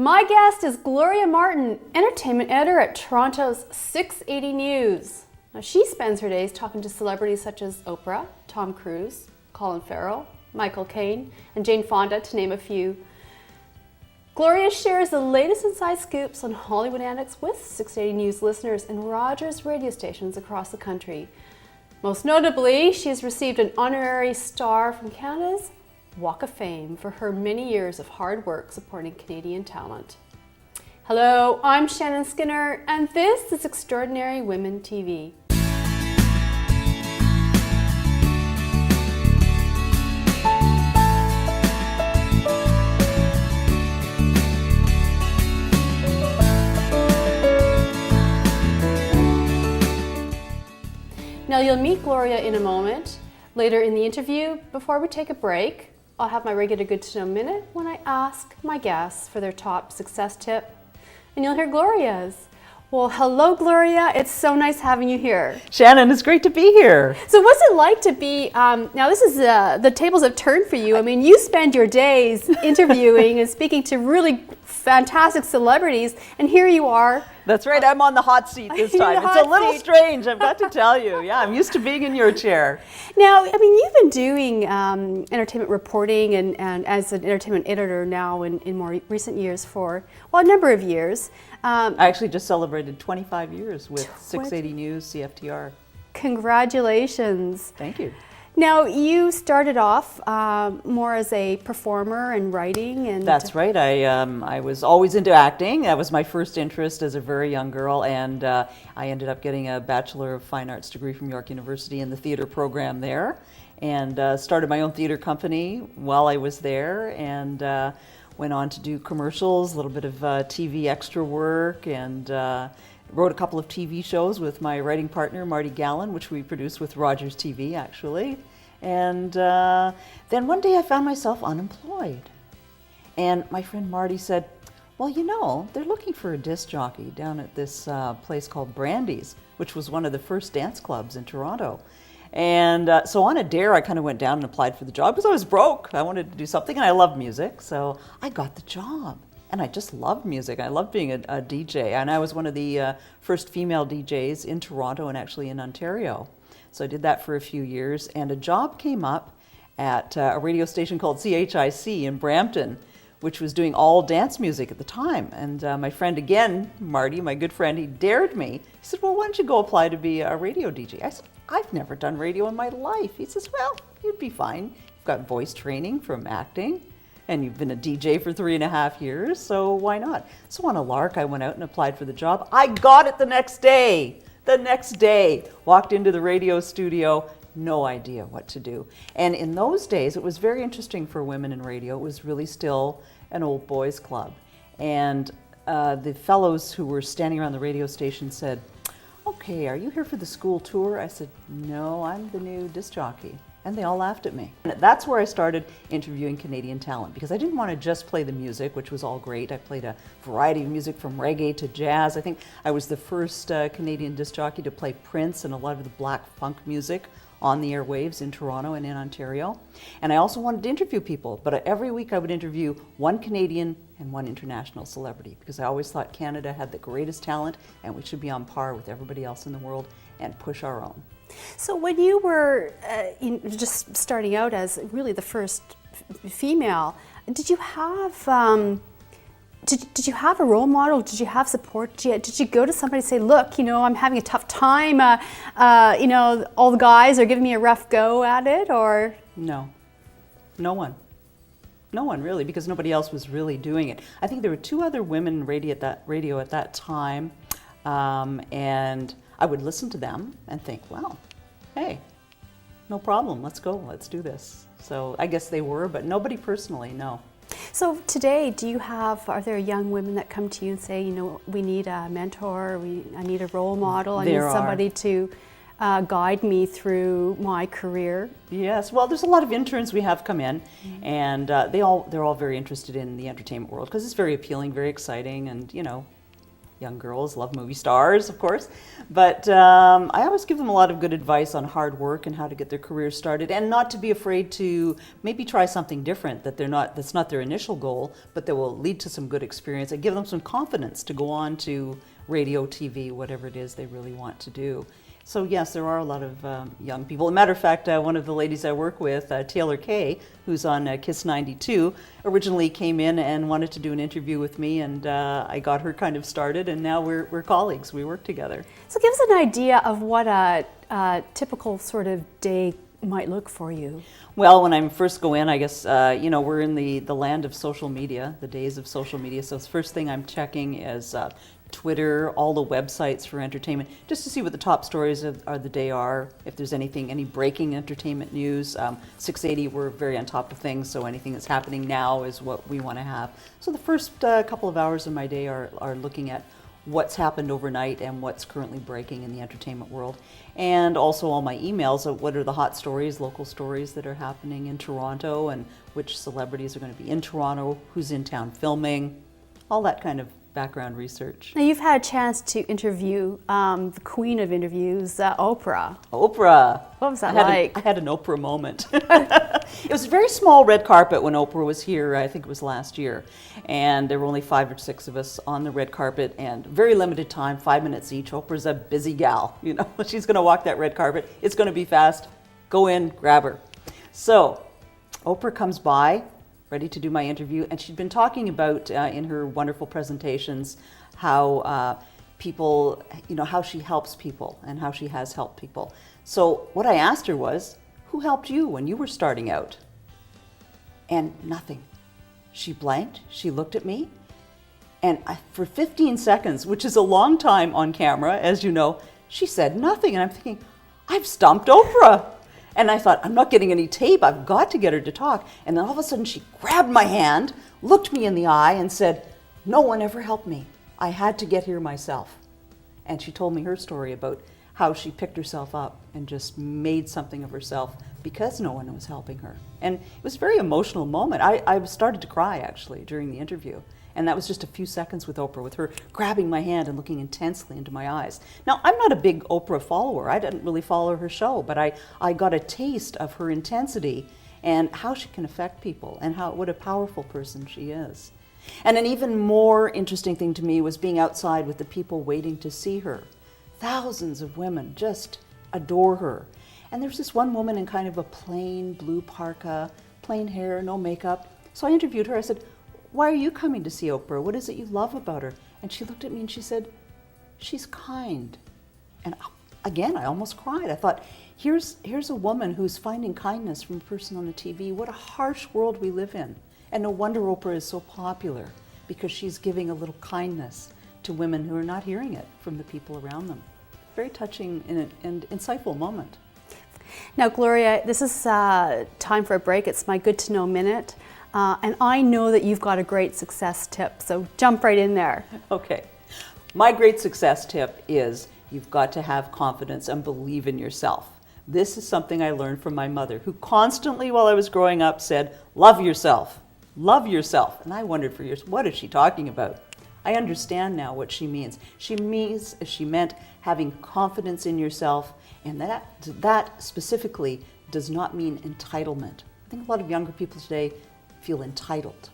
My guest is Gloria Martin, entertainment editor at Toronto's 680 News. Now, she spends her days talking to celebrities such as Oprah, Tom Cruise, Colin Farrell, Michael Caine, and Jane Fonda, to name a few. Gloria shares the latest inside scoops on Hollywood antics with 680 News listeners and Rogers radio stations across the country. Most notably, she has received an honorary star from Canada's Walk of Fame for her many years of hard work supporting Canadian talent. Hello, I'm Shannon Skinner, and this is Extraordinary Women TV. Now, you'll meet Gloria in a moment. Later in the interview, before we take a break, I'll have my regular Good to Know Minute when I ask my guests for their top success tip. And you'll hear Gloria's. Well, hello, Gloria. It's so nice having you here. Shannon, it's great to be here. So what's it like to be, now this is, the tables have turned for you. I mean, you spend your days interviewing and speaking to really fantastic celebrities, and here you are. That's right, I'm on the hot seat this time. It's a little strange, I've got to tell you. Yeah, I'm used to being in your chair. Now, I mean, you've been doing entertainment reporting and as an entertainment editor now in more recent years for, well, a number of years. I actually just celebrated 25 years with 680 News, CFTR. Congratulations. Thank you. Now, you started off more as a performer and writing. And that's right. I was always into acting. That was my first interest as a very young girl, and I ended up getting a Bachelor of Fine Arts degree from York University in the theater program there, and started my own theater company while I was there, and went on to do commercials, a little bit of TV extra work, and wrote a couple of TV shows with my writing partner, Marty Gallen, which we produced with Rogers TV, actually. And then one day I found myself unemployed. And my friend Marty said, well, you know, they're looking for a disc jockey down at this place called Brandy's, which was one of the first dance clubs in Toronto. And so on a dare, I kind of went down and applied for the job because I was broke. I wanted to do something, and I love music, so I got the job. And I just loved music. I loved being a DJ. And I was one of the first female DJs in Toronto and actually in Ontario. So I did that for a few years. And a job came up at a radio station called CHIC in Brampton, which was doing all dance music at the time. And my friend again, Marty, my good friend, he dared me. He said, well, why don't you go apply to be a radio DJ? I said, I've never done radio in my life. He says, well, you'd be fine. You've got voice training from acting. And you've been a DJ for 3.5 years, so why not? So on a lark, I went out and applied for the job. I got it the next day. The next day, walked into the radio studio, no idea what to do. And in those days, it was very interesting for women in radio. It was really still an old boys club. And the fellows who were standing around the radio station said, okay, are you here for the school tour? I said, no, I'm the new disc jockey. And they all laughed at me. And that's where I started interviewing Canadian talent, because I didn't want to just play the music, which was all great. I played a variety of music from reggae to jazz. I think I was the first Canadian disc jockey to play Prince and a lot of the black funk music on the airwaves in Toronto and in Ontario. And I also wanted to interview people, but every week I would interview one Canadian and one international celebrity, because I always thought Canada had the greatest talent and we should be on par with everybody else in the world and push our own. So when you were just starting out as really the first female, did you have did you have a role model? Did you have support? Did you go to somebody and say, look, you know, I'm having a tough time, you know, all the guys are giving me a rough go at it, or? No, no one. No one really, because nobody else was really doing it. I think there were 2 other women in radio at that time, and I would listen to them and think, well, hey, no problem, let's go, let's do this. So I guess they were, but nobody personally, no. So today, are there young women that come to you and say, you know, we need a mentor, I need a role model, I need somebody to guide me through my career? Yes, well, there's a lot of interns we have come in, and they're all very interested in the entertainment world because it's very appealing, very exciting, and you know, young girls love movie stars, of course. But I always give them a lot of good advice on hard work and how to get their career started, and not to be afraid to maybe try something different that's not their initial goal, but that will lead to some good experience and give them some confidence to go on to radio, TV, whatever it is they really want to do. So yes, there are a lot of young people. As a matter of fact, one of the ladies I work with, Taylor Kay, who's on KISS 92, originally came in and wanted to do an interview with me, and I got her kind of started, and now we're colleagues. We work together. So give us an idea of what a typical sort of day might look for you. Well, when I first go in, I guess, we're in the land of social media, the days of social media. So the first thing I'm checking is Twitter, all the websites for entertainment, just to see what the top stories of the day are, if there's any breaking entertainment news. 680, we're very on top of things, so anything that's happening now is what we want to have. So the first couple of hours of my day are looking at what's happened overnight and what's currently breaking in the entertainment world. And also all my emails of what are the hot stories, local stories that are happening in Toronto, and which celebrities are going to be in Toronto, who's in town filming, all that kind of background research. Now, you've had a chance to interview the queen of interviews, Oprah. Oprah. What was that like? I had an Oprah moment. It was a very small red carpet when Oprah was here, I think it was last year. And there were only 5 or 6 of us on the red carpet, and very limited time, 5 minutes each. Oprah's a busy gal, She's going to walk that red carpet. It's going to be fast. Go in, grab her. So Oprah comes by, ready to do my interview, and she'd been talking about in her wonderful presentations how people, how she helps people and how she has helped people. So what I asked her was, who helped you when you were starting out? And nothing. She blanked, she looked at me, and for 15 seconds, which is a long time on camera, as you know, she said nothing. And I'm thinking, I've stumped Oprah. And I thought, I'm not getting any tape. I've got to get her to talk. And then all of a sudden she grabbed my hand, looked me in the eye and said, no one ever helped me. I had to get here myself. And she told me her story about how she picked herself up and just made something of herself because no one was helping her. And it was a very emotional moment. I started to cry actually during the interview. And that was just a few seconds with Oprah, with her grabbing my hand and looking intensely into my eyes. Now, I'm not a big Oprah follower. I didn't really follow her show, but I got a taste of her intensity and how she can affect people and what a powerful person she is. And an even more interesting thing to me was being outside with the people waiting to see her. Thousands of women just adore her. And there's this one woman in kind of a plain blue parka, plain hair, no makeup. So I interviewed her. I said, why are you coming to see Oprah? What is it you love about her? And she looked at me and she said, she's kind. And again, I almost cried. I thought, here's a woman who's finding kindness from a person on the TV. What a harsh world we live in. And no wonder Oprah is so popular, because she's giving a little kindness to women who are not hearing it from the people around them. Very touching and insightful moment. Now, Gloria, this is time for a break. It's my Good to Know Minute. And I know that you've got a great success tip, so jump right in there. Okay. My great success tip is you've got to have confidence and believe in yourself. This is something I learned from my mother, who constantly, while I was growing up, said, love yourself, love yourself. And I wondered for years, what is she talking about? I understand now what she means. She meant having confidence in yourself, and that specifically does not mean entitlement. I think a lot of younger people today feel entitled.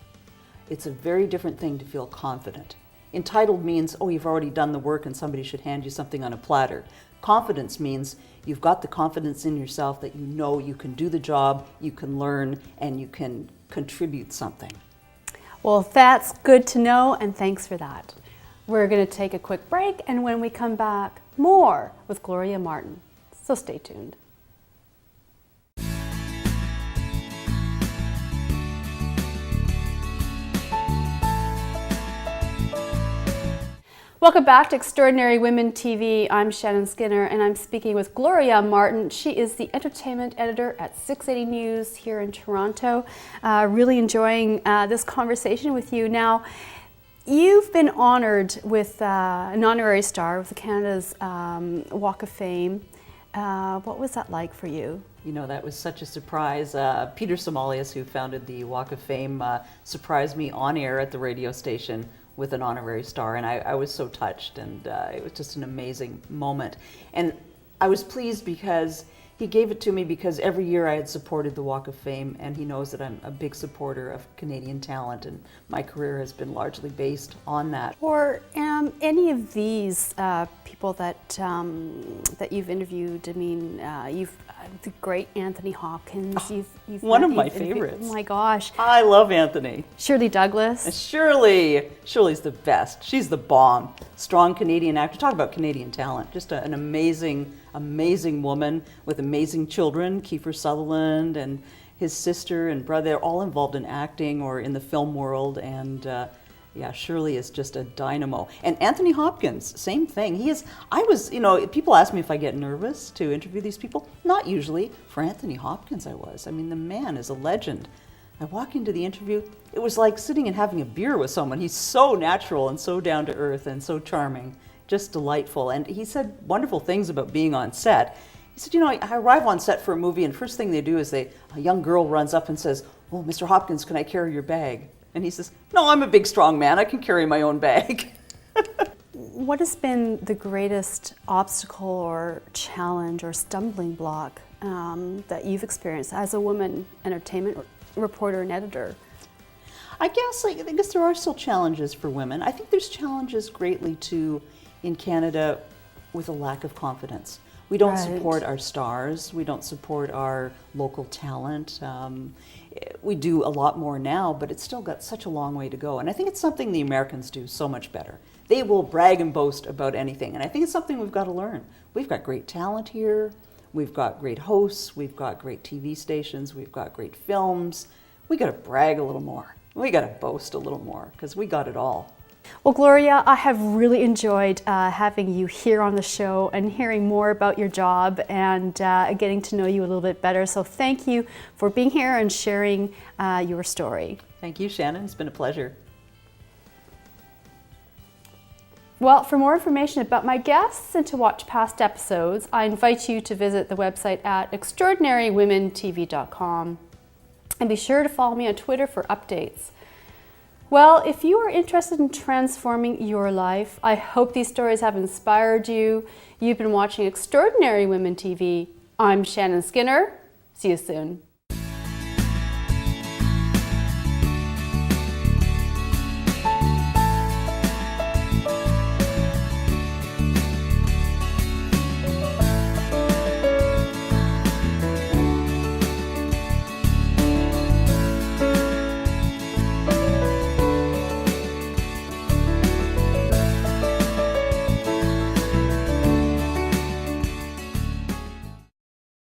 It's a very different thing to feel confident. Entitled means, oh, you've already done the work and somebody should hand you something on a platter. Confidence means you've got the confidence in yourself that you know you can do the job, you can learn, and you can contribute something. Well, that's good to know, and thanks for that. We're going to take a quick break, and when we come back, more with Gloria Martin. So stay tuned. Welcome back to Extraordinary Women TV. I'm Shannon Skinner, and I'm speaking with Gloria Martin. She is the entertainment editor at 680 News here in Toronto. Really enjoying this conversation with you. Now, you've been honored with an honorary star with Canada's Walk of Fame. What was that like for you? You know, that was such a surprise. Peter Somalias, who founded the Walk of Fame, surprised me on air at the radio station with an honorary star, and I was so touched, and it was just an amazing moment. And I was pleased because he gave it to me because every year I had supported the Walk of Fame, and he knows that I'm a big supporter of Canadian talent, and my career has been largely based on that. Or any of these people that that you've interviewed, I mean, you've the great Anthony Hopkins. You've One of my you've favorites. Oh my gosh. I love Anthony. Shirley Douglas. Shirley's the best. She's the bomb. Strong Canadian actor. Talk about Canadian talent. Just an amazing woman with amazing children. Kiefer Sutherland and his sister and brother, they're all involved in acting or in the film world, and yeah, Shirley is just a dynamo. And Anthony Hopkins, same thing. People ask me if I get nervous to interview these people. Not usually. For Anthony Hopkins, I was. I mean, the man is a legend. I walk into the interview, it was like sitting and having a beer with someone. He's so natural and so down to earth and so charming, just delightful. And he said wonderful things about being on set. He said, I arrive on set for a movie, and first thing they do is a young girl runs up and says, "Oh, Mr. Hopkins, can I carry your bag?" And he says, "No, I'm a big, strong man. I can carry my own bag." What has been the greatest obstacle or challenge or stumbling block that you've experienced as a woman entertainment reporter and editor? I guess there are still challenges for women. I think there's challenges greatly too in Canada with a lack of confidence. We don't support our stars. We don't support our local talent. We do a lot more now, but it's still got such a long way to go. And I think it's something the Americans do so much better. They will brag and boast about anything. And I think it's something we've got to learn. We've got great talent here. We've got great hosts. We've got great TV stations. We've got great films. We got to brag a little more. We got to boast a little more because we got it all. Well, Gloria, I have really enjoyed having you here on the show and hearing more about your job and getting to know you a little bit better. So thank you for being here and sharing your story. Thank you, Shannon. It's been a pleasure. Well, for more information about my guests and to watch past episodes, I invite you to visit the website at extraordinarywomentv.com. And be sure to follow me on Twitter for updates. Well, if you are interested in transforming your life, I hope these stories have inspired you. You've been watching Extraordinary Women TV. I'm Shannon Skinner. See you soon.